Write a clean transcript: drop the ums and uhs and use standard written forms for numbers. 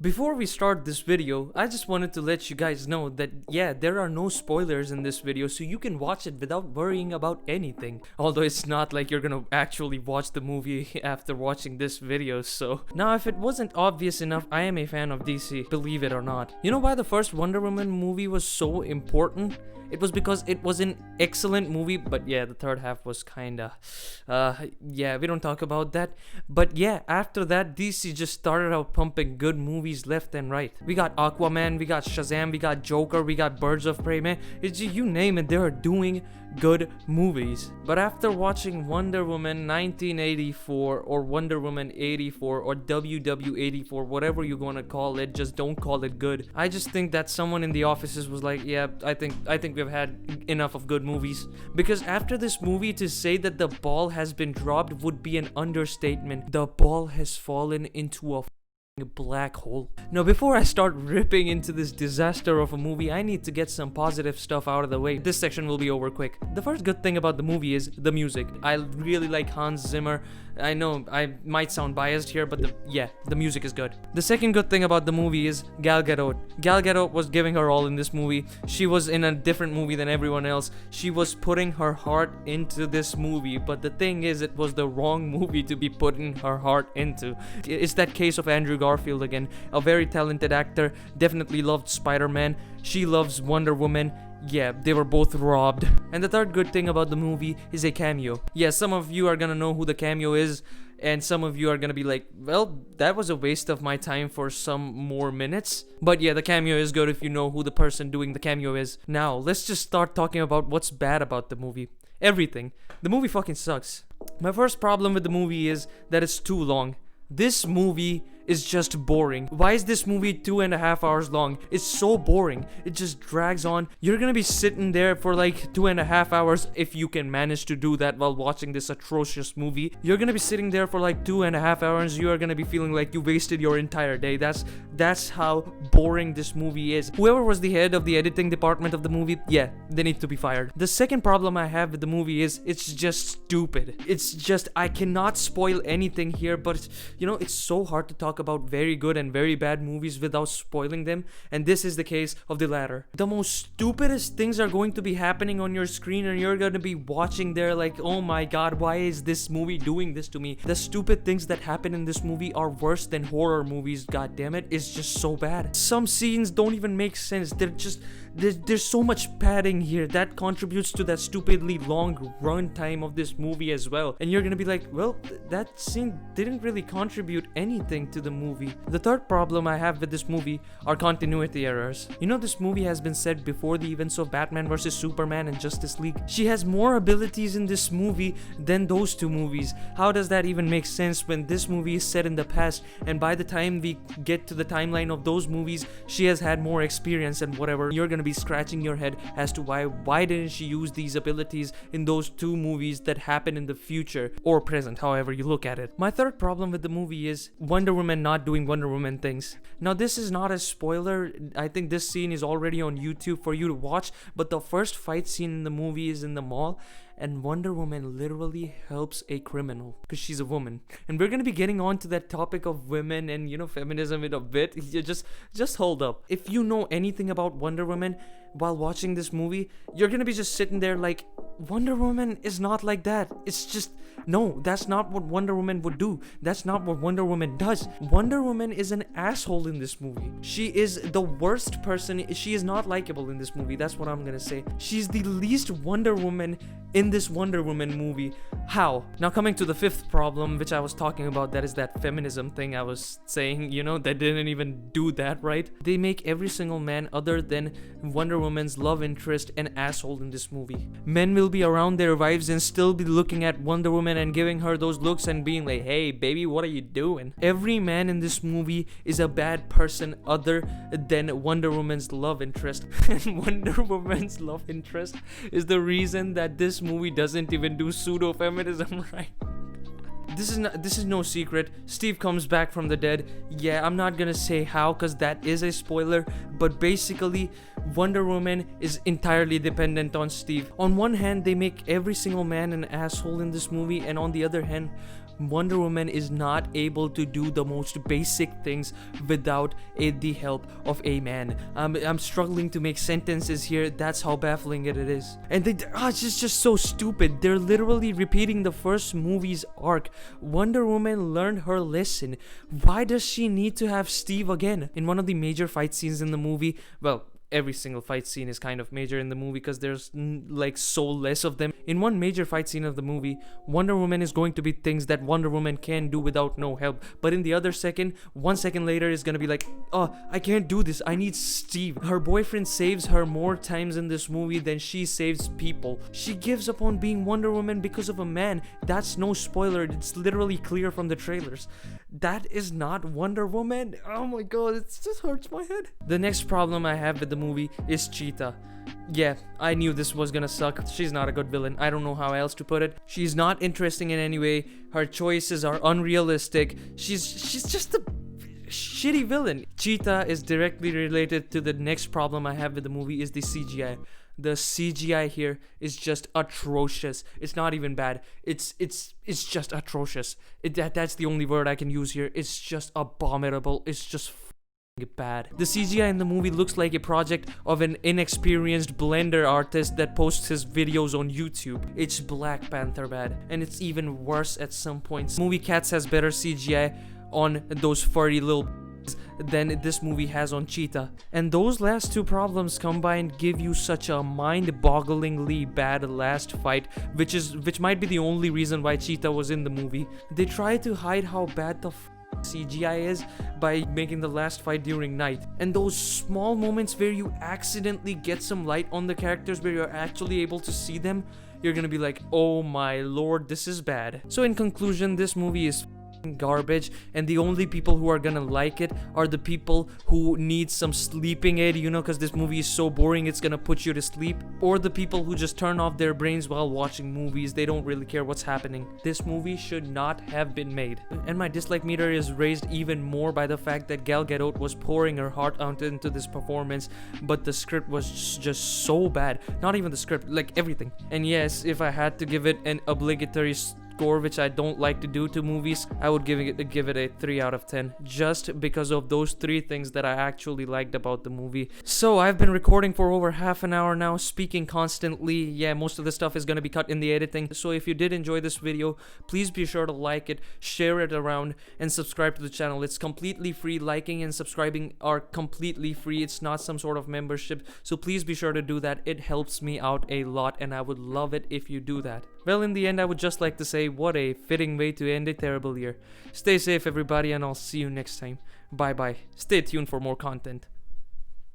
Before we start this video, I just wanted to let you guys know that yeah, there are no spoilers in this video, so you can watch it without worrying about anything. Although it's not like you're gonna actually watch the movie after watching this video, so. Now if it wasn't obvious enough, I am a fan of DC, believe it or not. You know why the first Wonder Woman movie was so important? It was because it was an excellent movie, but yeah, the third half was kinda, yeah, we don't talk about that. But yeah, after that, DC just started out pumping good movies left and right. We got Aquaman, we got Shazam, we got Joker, we got Birds of Prey, man. It's just, you name it, they are doing good movies. But after watching Wonder Woman 1984 or Wonder Woman 84 or WW84, whatever you're gonna call it, just don't call it good. I just think that someone in the offices was like, yeah, I think we've had enough of good movies. Because after this movie, to say that the ball has been dropped would be an understatement. The ball has fallen into a black hole. Now before I start ripping into this disaster of a movie, I need to get some positive stuff out of the way. This section will be over quick. The first good thing about the movie is the music. I really like Hans Zimmer. I know I might sound biased here, but the music is good. The second good thing about the movie is Gal Gadot. Gal Gadot was giving her all in this movie. She was in a different movie than everyone else. She was putting her heart into this movie, but the thing is, it was the wrong movie to be putting her heart into. It's that case of Andrew Garfield again. A very talented actor, definitely loved Spider-Man. She loves Wonder Woman. Yeah, they were both robbed. And the third good thing about the movie is a cameo. Yeah, some of you are gonna know who the cameo is, and some of you are gonna be like, well, that was a waste of my time for some more minutes. But yeah, the cameo is good if you know who the person doing the cameo is. Now, let's just start talking about what's bad about the movie. Everything. The movie fucking sucks. My first problem with the movie is that it's too long. This movie is just boring. Why is this movie 2.5 hours long? It's so boring. It just drags on. You're gonna be sitting there for like 2.5 hours if you can manage to do that while watching this atrocious movie. You're gonna be sitting there for like 2.5 hours. You are gonna be feeling like you wasted your entire day. That's how boring this movie is. Whoever was the head of the editing department of the movie, yeah, they need to be fired. The second problem I have with the movie is it's just stupid. It's just, I cannot spoil anything here, but you know, it's so hard to talk about very good and very bad movies without spoiling them, and this is the case of the latter. The most stupidest things are going to be happening on your screen, and you're gonna be watching there like, oh my god, why is this movie doing this to me? The stupid things that happen in this movie are worse than horror movies, god damn it. It's just so bad. Some scenes don't even make sense. They're just, there's so much padding here that contributes to that stupidly long run time of this movie as well, and you're gonna be like, well, that scene didn't really contribute anything to the movie. The third problem I have with this movie are continuity errors. You know, this movie has been set before the events of Batman vs Superman and Justice League. She has more abilities in this movie than those two movies. How does that even make sense when this movie is set in the past, and by the time we get to the timeline of those movies, she has had more experience and whatever? You're gonna be scratching your head as to why didn't she use these abilities in those two movies that happen in the future or present, however you look at it. My third problem with the movie is Wonder Woman not doing Wonder Woman things. Now this is not a spoiler. I think this scene is already on YouTube for you to watch, but the first fight scene in the movie is in the mall, and Wonder Woman literally helps a criminal because she's a woman. And we're gonna be getting on to that topic of women and, you know, feminism in a bit. You just hold up. If you know anything about Wonder Woman while watching this movie, you're gonna be just sitting there like, Wonder Woman is not like that. It's just, no, that's not what Wonder Woman would do. That's not what Wonder Woman does. Wonder Woman is an asshole in this movie. She is the worst person. She is not likable in this movie. That's what I'm gonna say. She's the least Wonder Woman in this Wonder Woman movie. How? Now coming to the fifth problem, which I was talking about, that is that feminism thing I was saying, you know, they didn't even do that right. They make every single man other than Wonder Woman's love interest an asshole in this movie. Men will be around their wives and still be looking at Wonder Woman and giving her those looks and being like, hey baby, what are you doing? Every man in this movie is a bad person other than Wonder Woman's love interest. And Wonder Woman's love interest is the reason that this movie doesn't even do pseudo-feminism right. This is no secret. Steve comes back from the dead. Yeah, I'm not gonna say how because that is a spoiler, but basically Wonder Woman is entirely dependent on Steve. On one hand, they make every single man an asshole in this movie, and on the other hand, Wonder Woman is not able to do the most basic things without the help of a man. I'm struggling to make sentences here. That's how baffling it is. And it's just so stupid. They're literally repeating the first movie's arc. Wonder Woman learned her lesson. Why does she need to have Steve again? In one of the major fight scenes in the movie, well, every single fight scene is kind of major in the movie because there's like so less of them. In one major fight scene of the movie, Wonder Woman is going to be things that Wonder Woman can do without no help. But in the other second, 1 second later is gonna be like, oh, I can't do this. I need Steve. Her boyfriend saves her more times in this movie than she saves people. She gives up on being Wonder Woman because of a man. That's no spoiler. It's literally clear from the trailers. That is not Wonder Woman. Oh my god, it just hurts my head. The next problem I have with the movie is Cheetah. Yeah, I knew this was gonna suck. She's not a good villain. I don't know how else to put it. She's not interesting in any way. Her choices are unrealistic. She's just a shitty villain. Cheetah is directly related to the next problem I have with the movie is the CGI. The CGI here is just atrocious. It's not even bad. It's just atrocious. That's the only word I can use here. It's just abominable. It's just bad. The CGI in the movie looks like a project of an inexperienced Blender artist that posts his videos on YouTube. It's Black Panther bad, and it's even worse at some points. Movie Cats has better CGI on those furry little than this movie has on Cheetah. And those last two problems combined give you such a mind-bogglingly bad last fight, which might be the only reason why Cheetah was in the movie. They try to hide how bad the CGI is by making the last fight during night, and those small moments where you accidentally get some light on the characters where you're actually able to see them, you're gonna be like, oh my lord, this is bad. So in conclusion, this movie is garbage, and the only people who are gonna like it are the people who need some sleeping aid, you know, because this movie is so boring it's gonna put you to sleep, or the people who just turn off their brains while watching movies. They don't really care what's happening. This movie should not have been made. And my dislike meter is raised even more by the fact that Gal Gadot was pouring her heart out into this performance, but the script was just so bad. Not even the script, like everything. And yes, if I had to give it an obligatory score, which I don't like to do to movies, I would give it a 3 out of 10, just because of those 3 things that I actually liked about the movie. So I've been recording for over half an hour now, speaking constantly. Yeah, most of the stuff is gonna be cut in the editing. So if you did enjoy this video, please be sure to like it, share it around, and subscribe to the channel. It's completely free. Liking and subscribing are completely free. It's not some sort of membership, so please be sure to do that. It helps me out a lot, and I would love it if you do that. Well, in the end, I would just like to say, what a fitting way to end a terrible year. Stay safe, everybody, and I'll see you next time. Bye bye. Stay tuned for more content.